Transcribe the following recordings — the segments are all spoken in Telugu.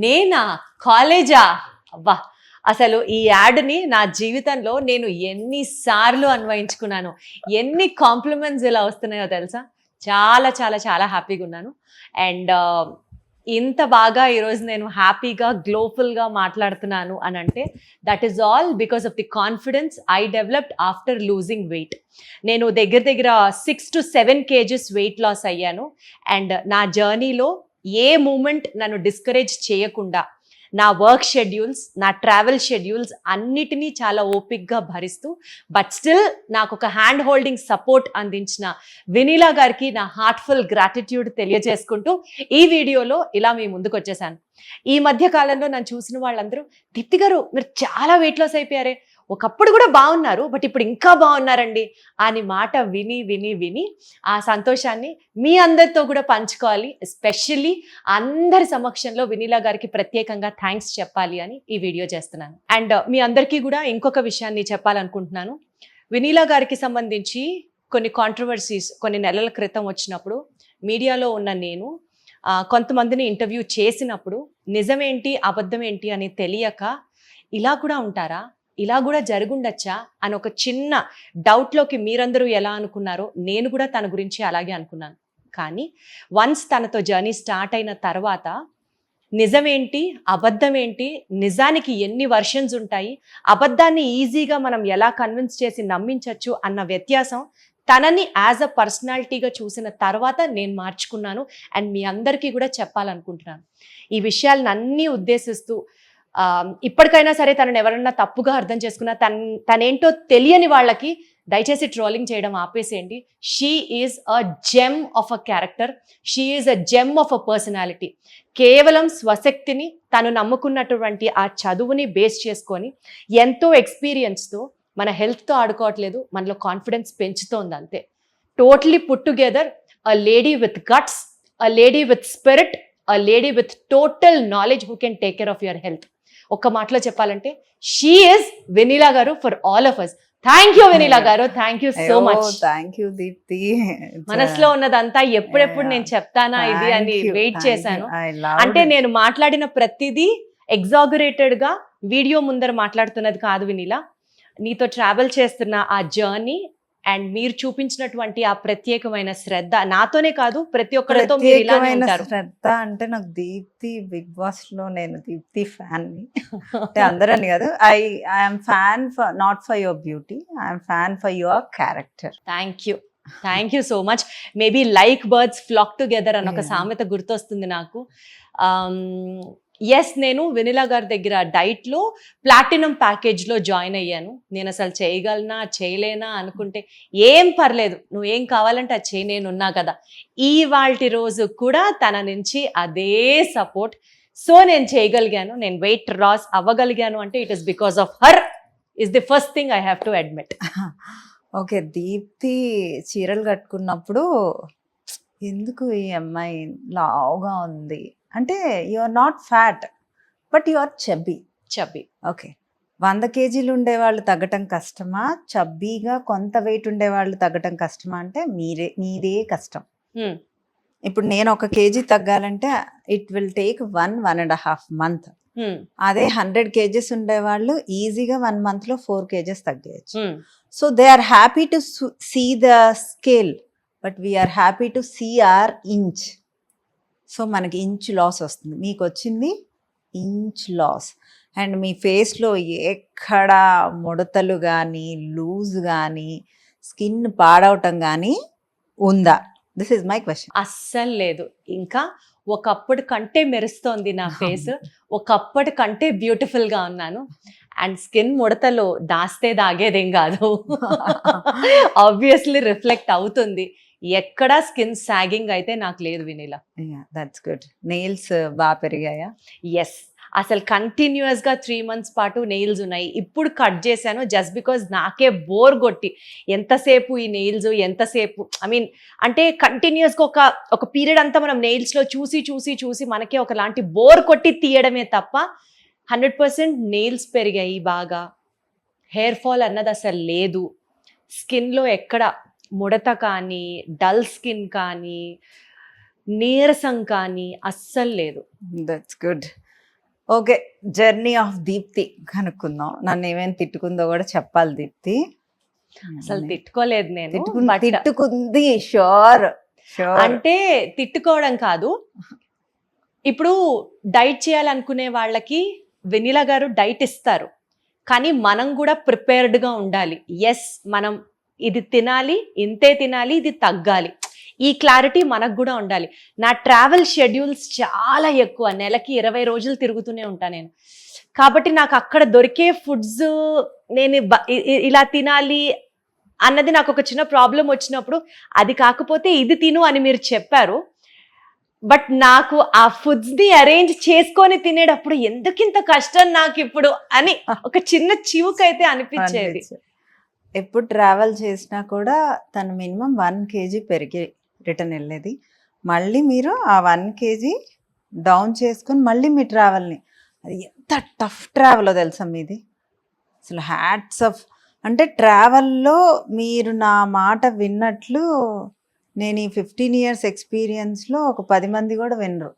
నేనా? కాలేజా? అబ్బా! అసలు ఈ యాడ్‌ని నా జీవితంలో నేను ఎన్నిసార్లు అన్వయించుకున్నానో, ఎన్ని కాంప్లిమెంట్స్ ఇలా వస్తున్నాయో తెలుసా? చాలా చాలా చాలా హ్యాపీగున్నాను. అండ్ ఇంత బాగా ఈరోజు నేను హ్యాపీగా, గ్లోఫుల్‌గా మాట్లాడుతున్నాను అనంటే that is all because of the confidence I developed after losing weight. నేను దగ్గర దగ్గర 6-7 కేజెస్ వెయిట్ లాస్ అయ్యాను. అండ్ నా జర్నీలో ఏ మూమెంట్ నన్ను డిస్కరేజ్ చేయకుండా నా వర్క్ షెడ్యూల్స్, నా ట్రావెల్ షెడ్యూల్స్ అన్నిటినీ చాలా ఓపిక్గా భరిస్తూ బట్ స్టిల్ నాకు ఒక హ్యాండ్ హోల్డింగ్ సపోర్ట్ అందించిన వినీలా గారికి నా హార్ట్ఫుల్ గ్రాటిట్యూడ్ తెలియజేసుకుంటూ ఈ వీడియోలో ఇలా మీ ముందుకు వచ్చేసాను. ఈ మధ్య కాలంలో నన్ను చూసిన వాళ్ళందరూ, దీప్తి గారు మీరు చాలా వెయిట్ లాస్ అయిపోయారే, ఒకప్పుడు కూడా బాగున్నారు బట్ ఇప్పుడు ఇంకా బాగున్నారండి అని మాట విని విని విని ఆ సంతోషాన్ని మీ అందరితో కూడా పంచుకోవాలి. ఎస్పెషల్లీ అందరి సమక్షంలో వినీలా గారికి ప్రత్యేకంగా థ్యాంక్స్ చెప్పాలి అని ఈ వీడియో చేస్తున్నాను. అండ్ మీ అందరికీ కూడా ఇంకొక విషయాన్ని చెప్పాలనుకుంటున్నాను. వినీలా గారికి సంబంధించి కొన్ని కాంట్రవర్సీస్ కొన్ని నెలల క్రితం వచ్చినప్పుడు మీడియాలో ఉన్న నేను కొంతమందిని ఇంటర్వ్యూ చేసినప్పుడు నిజమేంటి అబద్ధం ఏంటి అని తెలియక ఇలా కూడా ఉంటారా, ఇలా కూడా జరుగుండొచ్చా అని ఒక చిన్న డౌట్లోకి మీరందరూ ఎలా అనుకున్నారో నేను కూడా తన గురించి అలాగే అనుకున్నాను. కానీ వన్స్ తనతో జర్నీ స్టార్ట్ అయిన తర్వాత నిజమేంటి అబద్ధం ఏంటి, నిజానికి ఎన్ని వర్షన్స్ ఉంటాయి, అబద్ధాన్ని ఈజీగా మనం ఎలా కన్విన్స్ చేసి నమ్మించవచ్చు అన్న వ్యత్యాసం తనని యాజ్ అ పర్సనాలిటీగా చూసిన తర్వాత నేను మార్చుకున్నాను. అండ్ మీ అందరికీ కూడా చెప్పాలనుకుంటున్నాను. ఈ విషయాలను అన్నీ ఉద్దేశిస్తూ ఇప్పటికైనా సరే తనని ఎవరన్నా తప్పుగా అర్థం చేసుకున్నా తనేంటో తెలియని వాళ్ళకి దయచేసి ట్రోలింగ్ చేయడం ఆపేసేయండి. She is a gem of a character, she is a gem of a personality. కేవలం స్వశక్తిని తను నమ్ముకున్నటువంటి ఆ చదువుని బేస్ చేసుకొని ఎంతో ఎక్స్పీరియన్స్తో మన హెల్త్తో ఆడుకోవట్లేదు, మనలో కాన్ఫిడెన్స్ పెంచుతోంది అంతే. Totally put together a lady with guts, a lady with spirit, a lady with total knowledge who can take care of your health. ఒక్క మాటలో చెప్పాలంటే she is Vinila garu for all of us. Thank you Vinila garu, thank you so much. Thank you Deepti. మనసులో ఉన్నదంతా ఎప్పుడెప్పుడు నేను చెప్తానా ఇది అని వెయిట్ చేశాను. అంటే నేను మాట్లాడిన ప్రతిదీ ఎగ్జాగరేటెడ్ గా వీడియో ముందర మాట్లాడుతున్నది కాదు వినీలా. నీతో ట్రావెల్ చేస్తున్న ఆ జర్నీ అండ్ మీరు చూపించినటువంటి ఆ ప్రత్యేకమైన శ్రద్ధ నాతోనే కాదు ప్రతి ఒక్కరితో మీరు ఇలానే ఉంటారు. శ్రద్ధ అంటే నాకు దీప్తి బిగ్ బాస్ లో నేను దీప్తి ఫ్యాన్ ని అంటే అందరని కాదు. I'm fan for not for your beauty, I'm fan for your character. Thank you so much. Maybe like birds flock together అని ఒక సామెత గుర్తొస్తుంది నాకు. ఎస్, నేను వినీలా గారి దగ్గర డైట్లో ప్లాటినం ప్యాకేజ్లో జాయిన్ అయ్యాను. నేను అసలు చేయగలనా చేయలేనా అనుకుంటే ఏం పర్లేదు, నువ్వేం కావాలంటే అది చేయి, నేనున్నా కదా. ఇవాల్టి రోజు కూడా తన నుంచి అదే సపోర్ట్. సో నేను చేయగలిగాను, నేను వెయిట్ లాస్ అవ్వగలిగాను అంటే it is because of her is the first thing I have to admit. Okay, Deepti చీరలు కట్టుకున్నప్పుడు ఎందుకు ఈ అమ్మాయి లావుగా ఉంది అంటే you are not fat but you are chubby. Okay, 100 కేజీలు ఉండేవాళ్ళు తగ్గటం కష్టమా, చబ్బీగా కొంత వెయిట్ ఉండేవాళ్ళు తగ్గటం కష్టమా అంటే మీదే కష్టం. ఇప్పుడు నేను 1 కేజీ తగ్గాలంటే ఇట్ విల్ టేక్ 1.5 months. అదే 100 కేజెస్ ఉండేవాళ్ళు ఈజీగా 1 month లో 4 కేజెస్ తగ్గేయచ్చు. So they are happy to see the scale but we are happy to see our inch. So మనకి ఇంచ్ లాస్ వస్తుంది, మీకు వచ్చింది ఇంచ్ లాస్. అండ్ మీ ఫేస్లో ఎక్కడ ముడతలు కానీ లూజ్ కానీ స్కిన్ పాడవటం కానీ ఉందా? This is my question. అస్సలు లేదు. ఇంకా ఒకప్పటి కంటే మెరుస్తోంది నా ఫేస్, ఒకప్పటి కంటే బ్యూటిఫుల్గా ఉన్నాను. అండ్ స్కిన్ ముడతలు దాస్తే దాగేదేం కాదు, ఆబ్వియస్లీ రిఫ్లెక్ట్ అవుతుంది. ఎక్కడ స్కిన్ సాగింగ్ అయితే నాకు లేదు వినీలా. That's good. నెయిల్స్ బాగా పెరిగాయా? ఎస్, అసలు కంటిన్యూస్గా 3 months పాటు నెయిల్స్ ఉన్నాయి. ఇప్పుడు కట్ చేశాను జస్ట్ బికాజ్ నాకే బోర్ కొట్టి ఎంతసేపు ఈ నెయిల్స్ ఎంతసేపు, ఐ మీన్ అంటే కంటిన్యూస్గా ఒక పీరియడ్ అంతా మనం నెయిల్స్లో చూసి చూసి చూసి మనకే ఒకలాంటి బోర్ కొట్టి తీయడమే తప్ప 100% నెయిల్స్ పెరిగాయి బాగా. హెయిర్ ఫాల్ అన్నది అసలు లేదు. స్కిన్లో ఎక్కడ ముడత కానీ డల్ స్కిన్ కానీ నీరసం కానీ అస్సలు లేదు. That's good. Okay, journey of Deepti కనుక్కుందాం. నన్ను ఏమేమి తిట్టుకుందో కూడా చెప్పాలి దీప్తి. అసలు తిట్టుకోలేదు నేను. But తిట్టుకుంది షూర్. అంటే తిట్టుకోవడం కాదు, ఇప్పుడు డైట్ చేయాలనుకునే వాళ్ళకి వెనిలా గారు డైట్ ఇస్తారు, కానీ మనం కూడా ప్రిపేర్డ్గా ఉండాలి. ఎస్, మనం ఇది తినాలి, ఇంతే తినాలి, ఇది తగ్గాలి, ఈ క్లారిటీ మనకు కూడా ఉండాలి. నా ట్రావెల్ షెడ్యూల్స్ చాలా ఎక్కువ, నెలకి 20 రోజులు తిరుగుతూనే ఉంటాను నేను. కాబట్టి నాకు అక్కడ దొరికే ఫుడ్స్ నేను ఇలా తినాలి అన్నది నాకు ఒక చిన్న ప్రాబ్లం వచ్చినప్పుడు, అది కాకపోతే ఇది తిను అని మీరు చెప్పారు. బట్ నాకు ఆ ఫుడ్స్ ని అరేంజ్ చేసుకొని తినేటప్పుడు ఎందుకింత కష్టం నాకు ఇప్పుడు అని ఒక చిన్న చివుకైతే అనిపించేది. ఎప్పుడు ట్రావెల్ చేసినా కూడా తను మినిమం 1 kg పెరిగి రిటర్న్ వెళ్ళేది. మళ్ళీ మీరు ఆ 1 kg డౌన్ చేసుకొని మళ్ళీ మీ ట్రావెల్ని, అది ఎంత టఫ్ ట్రావెల్ తెలుసా మీది. అసలు హ్యాట్స్ ఆఫ్. అంటే ట్రావెల్లో మీరు నా మాట విన్నట్లు నేను ఈ 15 years ఎక్స్పీరియన్స్లో ఒక 10 మంది కూడా వినరు.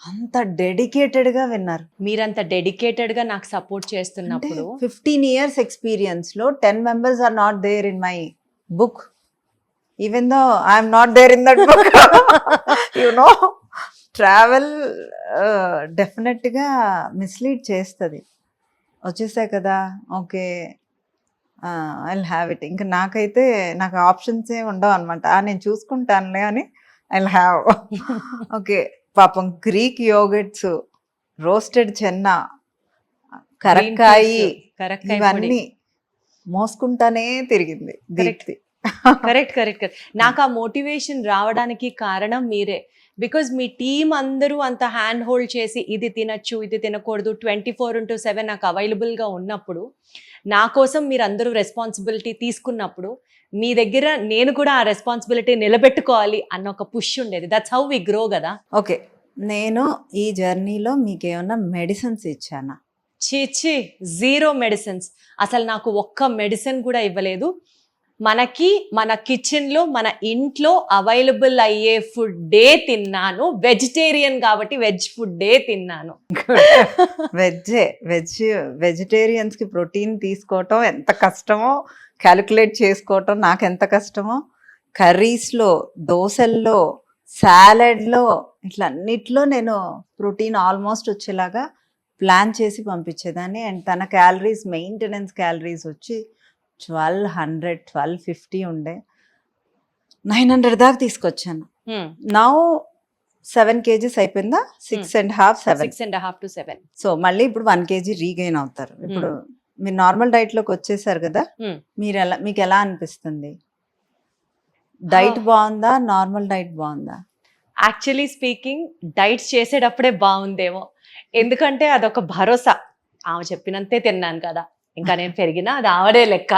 అంత డెడికేటెడ్గా విన్నారు. మీరంత డెడికేటెడ్గా నాకు సపోర్ట్ చేస్తున్నప్పుడు 15 years ఎక్స్పీరియన్స్లో 10 members are not there in my book, even though I'm not there in that book. You know travel డెఫినెట్గా మిస్లీడ్ చేస్తుంది. వచ్చేసాయి కదా, okay I will have it. ఇంకా నాకైతే నాకు ఆప్షన్స్ ఏ ఉండవు అనమాట. నేను చూసుకుంటానులే అని ఐ విల్ హ్యావ్. ఓకే, పాపం గ్రీక్ యోగట్స్, రోస్టెడ్ చెన్నా, కరక్కాయి, ఇవన్నీ మోసుకుంటానే తిరిగింది దీప్తి. కరెక్ట్. నాకు ఆ మోటివేషన్ రావడానికి కారణం మీరే. బికాజ్ మీ టీం అందరూ అంత హ్యాండ్ హోల్డ్ చేసి ఇది తినచ్చు, ఇది తినకూడదు, 24/7 నాకు అవైలబుల్గా ఉన్నప్పుడు, నా కోసం మీరు అందరూ రెస్పాన్సిబిలిటీ తీసుకున్నప్పుడు, మీ దగ్గర నేను కూడా ఆ రెస్పాన్సిబిలిటీ నిలబెట్టుకోవాలి అన్న ఒక పుష్ ఉండేది. దట్స్ హౌ వి గ్రో కదా. ఓకే, నేను ఈ జర్నీలో మీకు ఏమన్నా మెడిసిన్స్ ఇచ్చానా? చీచి, 0 మెడిసిన్స్. అసలు నాకు ఒక్క మెడిసిన్ కూడా ఇవ్వలేదు. మనకి మన కిచెన్లో మన ఇంట్లో అవైలబుల్ అయ్యే ఫుడ్డే తిన్నాను. వెజిటేరియన్ కాబట్టి వెజ్ ఫుడ్డే తిన్నాను. వెజిటేరియన్స్కి ప్రోటీన్ తీసుకోవటం ఎంత కష్టమో క్యాలిక్యులేట్ చేసుకోవటం నాకు ఎంత కష్టమో. కర్రీస్లో, దోశల్లో, సాలెడ్లో, ఇట్లా అన్నిట్లో నేను ప్రోటీన్ ఆల్మోస్ట్ వచ్చేలాగా ప్లాన్ చేసి పంపించేదాన్ని. అండ్ తన క్యాలరీస్, మెయింటెనెన్స్ క్యాలరీస్ వచ్చి 1200, 1250 ఉండే. 900 దాకా తీసుకొచ్చాను. నౌ 7 kgs అయిపోయిందా? 6.5 to 7. సో మళ్ళీ ఇప్పుడు 1 kg రీగెయిన్ అవుతారు. ఇప్పుడు మీరు నార్మల్ డైట్ లోకి వచ్చేసారు కదా, మీకు ఎలా అనిపిస్తుంది? డైట్ బాగుందా, నార్మల్ డైట్ బాగుందా? యాక్చువల్లీ స్పీకింగ్, డైట్ చేసేటప్పుడే బాగుందేమో. ఎందుకంటే అదొక భరోసా, ఆమె చెప్పినంతే తిన్నాను కదా, ఇంకా నేను పెరిగినా అది ఆవడే లెక్క.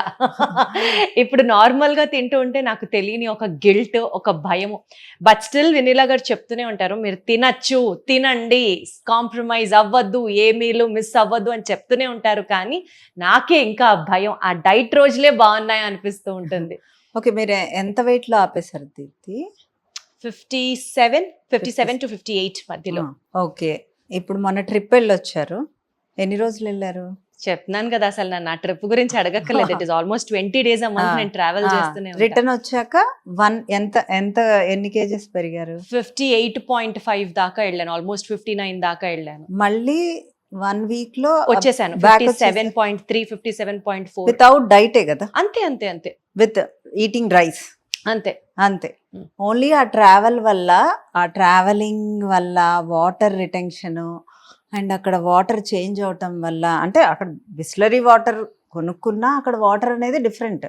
ఇప్పుడు నార్మల్గా తింటూ ఉంటే నాకు తెలియని ఒక గిల్ట్, ఒక భయము. బట్ స్టిల్ వెనిలా గారు చెప్తూనే ఉంటారు, మీరు తినచ్చు, తినండి, కాంప్రమైజ్ అవ్వద్దు, ఏ మీలు మిస్ అవ్వద్దు అని చెప్తూనే ఉంటారు. కానీ నాకే ఇంకా భయం, ఆ డైట్ రోజులే బాగున్నాయి అనిపిస్తూ ఉంటుంది. ఓకే, మీరు ఎంత వెయిట్లో ఆపేశారు దీప్తి? 57 to 58 మధ్యలో. ఓకే, ఇప్పుడు మొన్న ట్రిప్ వెళ్ళొచ్చారు. ఎన్ని రోజులు వెళ్ళారు? చెప్తున్నాను కదా, అసలు నన్ను ఆ ట్రిప్ గురించి అడగక్కర్లేదు. It is almost 20 days a month నేను ట్రావెల్ చేస్తూనే. రిటర్న్ వచ్చాక ఎన్ని కేజెస్ పెరిగారు? 58.5 దాకా వెళ్ళాను, ఆల్మోస్ట్ 59 దాకా వెళ్ళాను. మళ్ళీ 1 week లో వచ్చేసాను 57.3, 57.4 వితౌట్ డైటే కదా? అంతే విత్ ఈటింగ్ రైస్ అంతే. ఓన్లీ ఆ ట్రావెల్ వల్ల, ఆ ట్రావెలింగ్ వల్ల వాటర్ రిటెన్షన్ అండ్ అక్కడ వాటర్ చేంజ్ అవటం వల్ల, అంటే అక్కడ బిస్లరీ వాటర్ కొనుక్కున్నా అక్కడ వాటర్ అనేది డిఫరెంట్,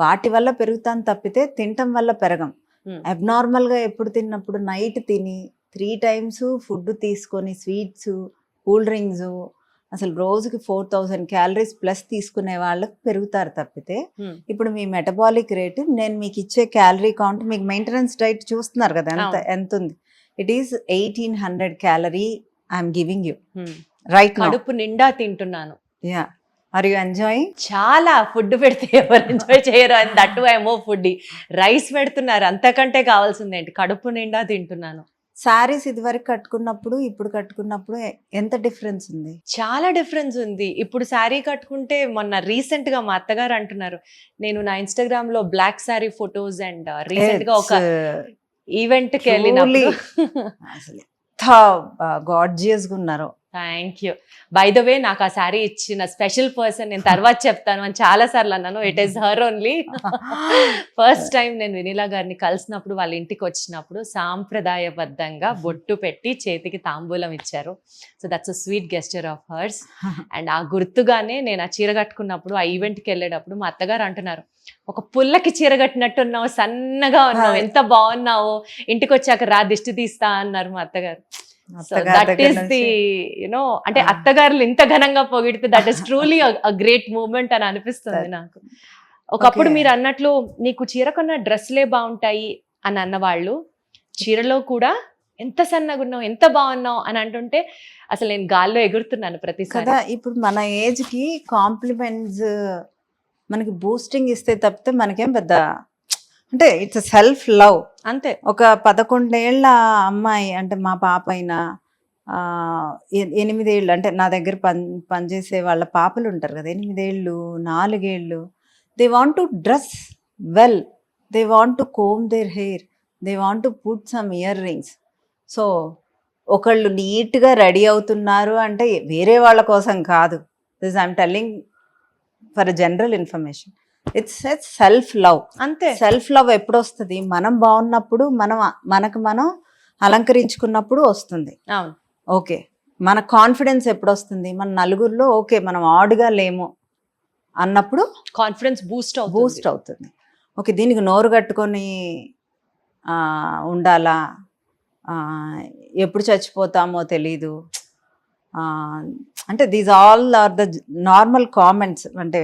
వాటి వల్ల పెరుగుతాను తప్పితే తినటం వల్ల పెరగం. అబ్నార్మల్ గా ఎప్పుడు తిన్నప్పుడు నైట్ తిని 3 times ఫుడ్ తీసుకొని, స్వీట్స్, కూల్ డ్రింక్స్, అసలు రోజుకి 4000 calories ప్లస్ తీసుకునే వాళ్ళకి పెరుగుతారు తప్పితే. ఇప్పుడు మీ మెటబాలిక్ రేట్, నేను మీకు ఇచ్చే క్యాలరీ కౌంట్, మీకు మెయింటెనెన్స్ డైట్ చూస్తున్నారు కదా ఎంత ఉంది. It is 1800 calorie I'm giving you right now. కడుపు నిండా తింటున్నాను. Yeah, are you enjoying? చాలా. ఫుడ్ పెడితే ఎవరు ఎంజాయ్ చేయరు, అని దట్టు ఏమో ఫుడ్ రైస్ పెడుతున్నారు, అంతకంటే కావాల్సింది ఏంటి? కడుపు నిండా తింటున్నాను. శారీస్ ఇదివరకు కట్టుకున్నప్పుడు ఇప్పుడు కట్టుకున్నప్పుడు ఎంత డిఫరెన్స్ ఉంది? చాలా డిఫరెన్స్ ఉంది. ఇప్పుడు శారీ కట్టుకుంటే మొన్న రీసెంట్ గా మా అత్తగారు అంటున్నారు, నేను నా ఇన్‌స్టాగ్రామ్ లో black sari photos and recent గా ఒక ఈవెంట్ కి వెళ్ళినప్పుడు అసలు గార్జియస్ గా ఉన్నారు. Thank you. By the way నాకు ఆ శారీ ఇచ్చిన స్పెషల్ పర్సన్ నేను తర్వాత చెప్తాను అని చాలా సార్లు అన్నాను. It is her only. First time నేను వినీలా గారిని కలిసినప్పుడు వాళ్ళ ఇంటికి వచ్చినప్పుడు సాంప్రదాయబద్ధంగా బొట్టు పెట్టి చేతికి తాంబూలం ఇచ్చారు. So that's a sweet gesture of hurts. And ఆ గుర్తుగానే నేను ఆ చీర కట్టుకున్నప్పుడు ఆ ఈవెంట్కి వెళ్ళేటప్పుడు మా అత్తగారు అంటున్నారు, ఒక పుల్లకి చీర కట్టినట్టు ఉన్నావు, సన్నగా ఉన్నావు, ఎంత బాగున్నావు, ఇంటికి వచ్చాక రా దిష్టి తీస్తా అన్నారు మా అత్తగారు. So that is the you know అంటే అత్తగారులు ఇంత ఘనంగా పొగిడితే that is truly a great moment అని అనిపిస్తుంది నాకు. ఒకప్పుడు మీరు అన్నట్లు నీకు చీర కొన్న డ్రెస్లే బాగుంటాయి అని అన్నవాళ్ళు చీరలో కూడా ఎంత సన్నగా ఉన్నావు, ఎంత బాగున్నావు అని అంటుంటే అసలు నేను గాల్లో ఎగురుతున్నాను ప్రతిసారి కదా. ఇప్పుడు మన ఏజ్ కి కాంప్లిమెంట్స్ మనకి బూస్టింగ్ ఇస్తే తప్పితే మనకేం పెద్ద అంటే ఇట్స్ సెల్ఫ్ లవ్ అంతే. ఒక 11 ఏళ్ళ అమ్మాయి అంటే మా పాప అయినా 8 ఏళ్ళు అంటే నా దగ్గర పనిచేసే వాళ్ళ పాపలు ఉంటారు కదా, 8 ఏళ్ళు 4 ఏళ్ళు, they want to dress well, they want to comb their hair, they want to put some ear rings. So ఒకళ్ళు నీట్గా రెడీ అవుతున్నారు అంటే వేరే వాళ్ళ కోసం కాదు, this I'm telling for general information. It's self love. అంతే. సెల్ఫ్ లవ్ ఎప్పుడు వస్తుంది? మనం బాగున్నప్పుడు, మనకు మనం అలంకరించుకున్నప్పుడు వస్తుంది. అవును. ఓకే, మన కాన్ఫిడెన్స్ ఎప్పుడు వస్తుంది? మన నలుగురిలో ఓకే మనం ఆడుగా లేము అన్నప్పుడు కాన్ఫిడెన్స్ బూస్ట్ అవుతుంది. ఓకే, దీనికి నోరు కట్టుకొని ఉండాలా, ఎప్పుడు చచ్చిపోతామో తెలీదు అంటే these all are the normal comments. అంటే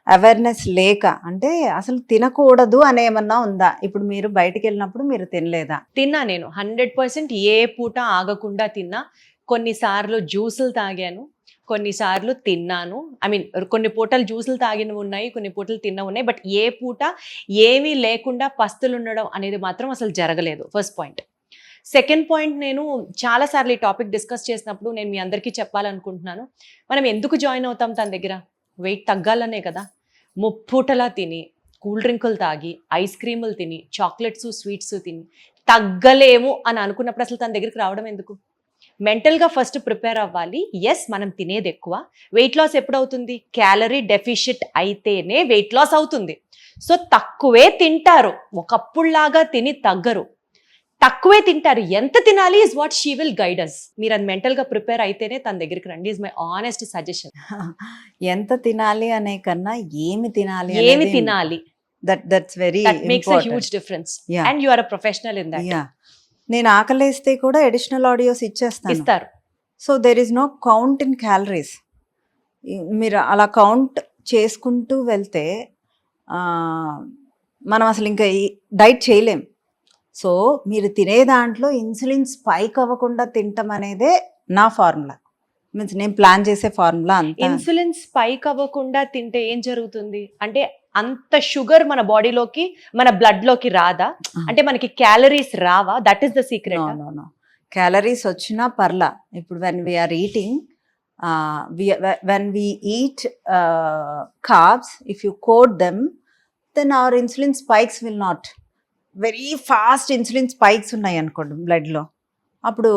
అవేర్నెస్ లేక, అంటే అసలు తినకూడదు అని ఏమన్నా ఉందా? ఇప్పుడు మీరు బయటికి వెళ్ళినప్పుడు మీరు తినలేదా? తిన్నా. నేను 100% ఏ పూట ఆగకుండా తిన్నా. కొన్నిసార్లు జ్యూసులు తాగాను, కొన్నిసార్లు తిన్నాను. ఐ మీన్ కొన్ని పూటలు జ్యూసులు తాగినవి ఉన్నాయి, కొన్ని పూటలు తిన్నవి ఉన్నాయి. బట్ ఏ పూట ఏమీ లేకుండా పస్తులు ఉండడం అనేది మాత్రం అసలు జరగలేదు. First point. సెకండ్ పాయింట్, నేను చాలాసార్లు ఈ టాపిక్ డిస్కస్ చేసినప్పుడు నేను మీ అందరికీ చెప్పాలనుకుంటున్నాను, మనం ఎందుకు జాయిన్ అవుతాం తన దగ్గర? వెయిట్ తగ్గాలనే కదా. ముప్పూటలా తిని, కూల్ డ్రింకులు తాగి, ఐస్ క్రీములు తిని, చాక్లెట్స్ స్వీట్స్ తిని తగ్గలేము అని అనుకున్నప్పుడు అసలు తన దగ్గరికి రావడం ఎందుకు? మెంటల్గా ఫస్ట్ ప్రిపేర్ అవ్వాలి. ఎస్, మనం తినేది ఎక్కువ. వెయిట్ లాస్ ఎప్పుడవుతుంది? క్యాలరీ డెఫిషిట్ అయితేనే వెయిట్ లాస్ అవుతుంది. సో తక్కువే తింటారు, ఒకప్పుడులాగా తిని తగ్గరు. తక్కువే తింటారు. ఎంత తినాలి is what she will guide us. మీరు అది మెంటల్గా ప్రిపేర్ అయితేనే తన దగ్గరికి రండి. Is my honest suggestion. ఎంత తినాలి అనే కన్నా ఏమి తినాలి, ఏమి తినాలి, that's very makes a huge difference. And you are a professional in that. నేను ఆకలేస్తే కూడా అడిషనల్ ఆడియోస్ ఇస్తారు. So there is no count in calories. మీరు అలా కౌంట్ చేసుకుంటూ వెళ్తే మనం అసలు ఇంకా డైట్ చేయలేం. సో మీరు తినే దాంట్లో ఇన్సులిన్ స్పైక్ అవ్వకుండా తింటాం అనేదే నా ఫార్ములా. మీన్స్ నేను ప్లాన్ చేసే ఫార్ములా అంతా. ఇన్సులిన్ స్పైక్ అవ్వకుండా తింటే ఏం జరుగుతుంది అంటే, అంత షుగర్ మన బాడీలోకి, మన బ్లడ్ లోకి రాదా? అంటే మనకి క్యాలరీస్ రావా? That is the secret. No, calories వచ్చినా పర్లా. ఇప్పుడు when we are eating, when we eat carbs, if you coat them, then our insulin spikes will not. Very fast insulin spikes ఉన్నాయి అనుకోండి బ్లడ్లో, అప్పుడు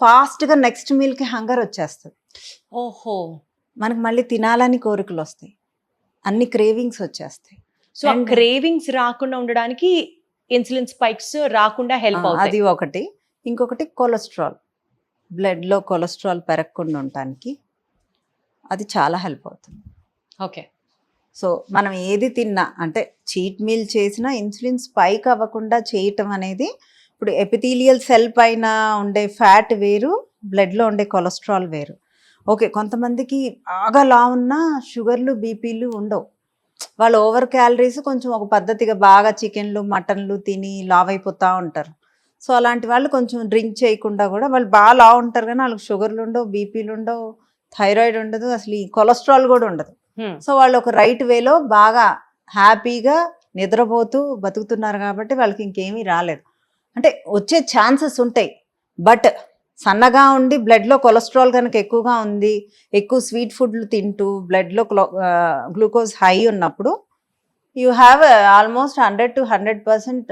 ఫాస్ట్గా నెక్స్ట్ మీల్కి హంగర్ వచ్చేస్తుంది. ఓహో, మనకి మళ్ళీ తినాలని కోరికలు వస్తాయి, అన్ని క్రేవింగ్స్ వచ్చేస్తాయి. సో ఆ క్రేవింగ్స్ రాకుండా ఉండడానికి ఇన్సులిన్ స్పైక్స్ రాకుండా హెల్ప్ అవుతుంది. అది ఒకటి. ఇంకొకటి కొలెస్ట్రాల్, బ్లడ్లో కొలెస్ట్రాల్ పెరగకుండా ఉండటానికి అది చాలా హెల్ప్ అవుతుంది. ఓకే. సో మనం ఏది తిన్నా, అంటే చీట్ మీల్ చేసినా ఇన్సులిన్ స్పైక్ అవ్వకుండా చేయటం అనేది, ఇప్పుడు ఎపిథీలియల్ సెల్ పైన ఉండే ఫ్యాట్ వేరు, బ్లడ్లో ఉండే కొలెస్ట్రాల్ వేరు. ఓకే, కొంతమందికి బాగా లా ఉన్న షుగర్లు బీపీలు ఉండవు, వాళ్ళు ఓవర్ క్యాలరీస్ కొంచెం ఒక పద్ధతిగా బాగా చికెన్లు మటన్లు తిని లావ్ అయిపోతూ ఉంటారు. సో అలాంటి వాళ్ళు కొంచెం డ్రింక్ చేయకుండా కూడా వాళ్ళు బాగా లా ఉంటారు, కానీ వాళ్ళకి షుగర్లు ఉండవు, బీపీలు ఉండవు, థైరాయిడ్ ఉండదు, అసలు ఈ కొలెస్ట్రాల్ కూడా ఉండదు. సో వాళ్ళు ఒక రైట్ వేలో బాగా హ్యాపీగా నిద్రపోతూ బతుకుతున్నారు కాబట్టి వాళ్ళకి ఇంకేమీ రాలేదు. అంటే వచ్చే ఛాన్సెస్ ఉంటాయి, బట్ సన్నగా ఉండి బ్లడ్లో కొలెస్ట్రాల్ కనుక ఎక్కువగా ఉంది, ఎక్కువ స్వీట్ ఫుడ్లు తింటూ బ్లడ్లో గ్లూకోజ్ హై ఉన్నప్పుడు you have almost 100 to 100%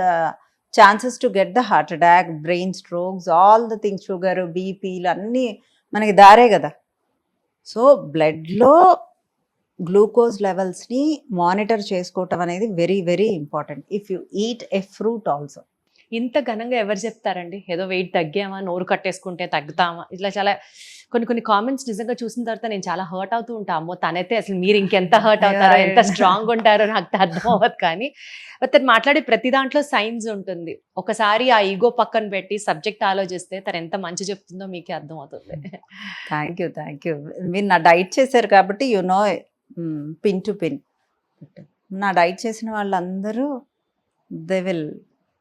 chances to get the heart attack, brain strokes, all the things, sugar, బీపీలు అన్నీ మనకి దారే కదా. సో బ్లడ్లో గ్లూకోజ్ లెవెల్స్ని మానిటర్ చేసుకోవటం అనేది very very important if you eat a fruit also. ఇంత ఘనంగా ఎవరు చెప్తారండి? ఏదో వెయిట్ తగ్గామా, నోరు కట్టేసుకుంటే తగ్గుతామా, ఇట్లా చాలా కొన్ని కామెంట్స్ నిజంగా చూసిన తర్వాత నేను చాలా హర్ట్ అవుతూ ఉంటా. అమ్మో తనైతే అసలు మీరు ఇంకెంత హర్ట్ అవుతారో, ఎంత స్ట్రాంగ్ ఉంటారో నాకు అర్థం అవ్వదు. కానీ తను మాట్లాడే ప్రతి దాంట్లో సైన్స్ ఉంటుంది. ఒకసారి ఆ ఈగో పక్కన పెట్టి సబ్జెక్ట్ ఆలోచిస్తే తను ఎంత మంచి చెప్తుందో మీకే అర్థం అవుతుంది. Thank you. మీరు నా డైట్ చేశారు కాబట్టి you know pin to pin. నా డైట్ చేసిన వాళ్ళందరూ they will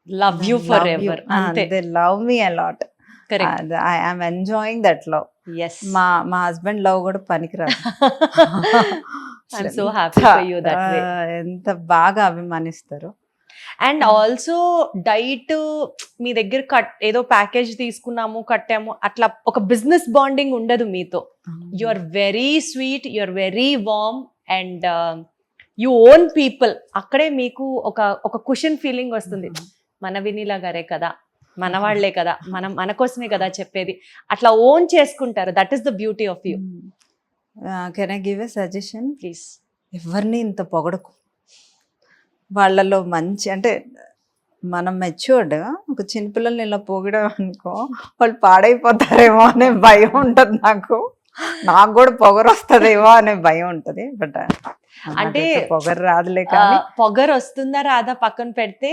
love you forever. అంతే, they love me a lot. Correct. I am enjoying that love. yes మా హస్బెండ్ లవ్ కూడా పనికిరాదు. I'm so happy for you that way. ఎంత బాగా అభిమానిస్తారు. అండ్ ఆల్సో డైట్ మీ దగ్గర ఏదో ప్యాకేజ్ తీసుకున్నాము కట్టాము అట్లా ఒక బిజినెస్ బాండింగ్ ఉండదు మీతో. You are very sweet, you are very warm and you own people. అక్కడే మీకు ఒక కుషన్ ఫీలింగ్ వస్తుంది. మన వినీలా గారే కదా, మన వాళ్లే కదా, మన కోసమే కదా చెప్పేది, అట్లా ఓన్ చేసుకుంటారు. That is the beauty of you. Can I give a suggestion? Please. ఎవరిని ఇంత పొగడకు. వాళ్ళలో మంచి అంటే మనం మెచ్యూర్డ్, ఒక చిన్నపిల్లల్ని ఇలా పొగడం అనుకో వాళ్ళు పాడైపోతారేమో అనే భయం ఉంటుంది నాకు కూడా పొగరు వస్తుందేమో అనే భయం ఉంటుంది. బట్ అంటే పొగరు రాదులే. కానీ పొగరు వస్తుందా రాదా పక్కన పెడితే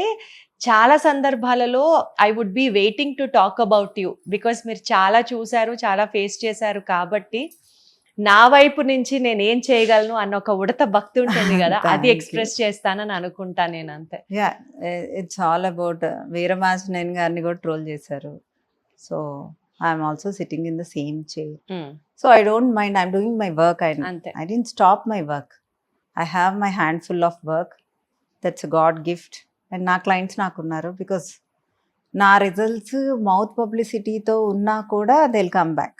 చాలా సందర్భాలలో I would be waiting to talk about you because మీరు చాలా చూసారు, చాలా ఫేస్ చేశారు. కాబట్టి నా వైపు నుంచి నేను ఏం చేయగలను అన్న ఒక ఉడత భక్తి ఉంటుంది కదా, అది ఎక్స్ప్రెస్ చేస్తానని అనుకుంటా నేను. అంతే. Yeah, it's all about. Veeramachaneni గారిని కూడా ట్రోల్ చేశారు. So I'm also sitting in the same chair. So I don't mind, I'm doing my work. I don't stop my work. I have my hand full of work. That's God gift. And నా క్లయింట్స్ నాకున్నారు. బికాస్ నా రిజల్ట్స్ మౌత్ పబ్లిసిటీతో ఉన్నా కూడా they will come back.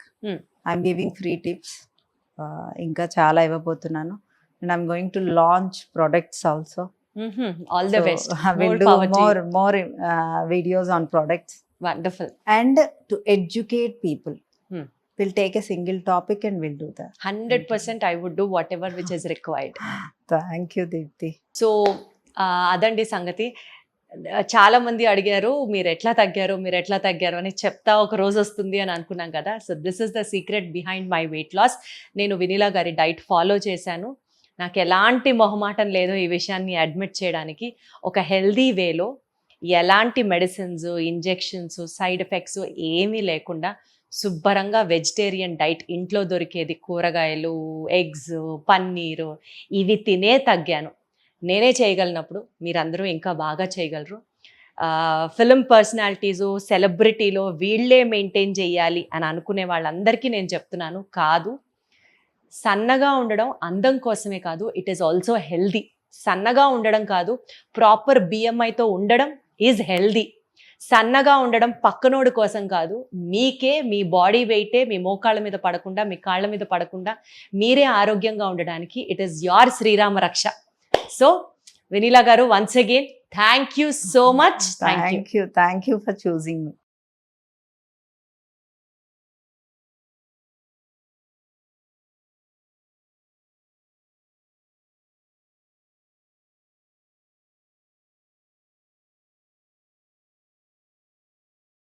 I'm giving free tips. ఇంకా చాలా ఇవ్వబోతున్నాను. And I'm going to launch products also. All the best. We'll do more videos on products. Wonderful. And to educate people. We'll take a single topic and we'll do that. 100% I would do whatever which is required. Thank you, Deepthi. So అదండి సంగతి. చాలా మంది అడిగారు మీరు ఎట్లా తగ్గారు అని. చెప్తా ఒక రోజు వస్తుంది అని అనుకున్నాం కదా. So this is the secret behind my weight loss. నేను వినీలా గారి డైట్ ఫాలో చేశాను. నాకు ఎలాంటి మొహమాటం లేదు ఈ విషయాన్ని అడ్మిట్ చేయడానికి. ఒక హెల్దీ వేలో ఎలాంటి మెడిసిన్స్, ఇంజెక్షన్స్, సైడ్ ఎఫెక్ట్స్ ఏమీ లేకుండా శుభ్రంగా వెజిటేరియన్ డైట్, ఇంట్లో దొరికేది కూరగాయలు, ఎగ్స్, పన్నీరు ఇవి తినే తగ్గాను. నేనే చేయగలిగినప్పుడు మీరందరూ ఇంకా బాగా చేయగలరు. ఫిల్మ్ పర్సనాలిటీసు, సెలబ్రిటీలో వీళ్ళే మెయింటైన్ చేయాలి అని అనుకునే వాళ్ళందరికీ నేను చెప్తున్నాను, కాదు. సన్నగా ఉండడం అందం కోసమే కాదు, ఇట్ ఈస్ ఆల్సో హెల్దీ. సన్నగా ఉండడం కాదు, ప్రాపర్ బిఎంఐతో ఉండడం ఈజ్ హెల్దీ. సన్నగా ఉండడం పక్కనోడి కోసం కాదు, మీకే మీ బాడీ వెయిటే మీ మోకాళ్ళ మీద పడకుండా, మీ కాళ్ళ మీద పడకుండా మీరే ఆరోగ్యంగా ఉండడానికి ఇట్ ఈస్ యోర్ శ్రీరామ రక్ష. సో వినీలా గారు, once again thank you so much. Thank you for choosing me.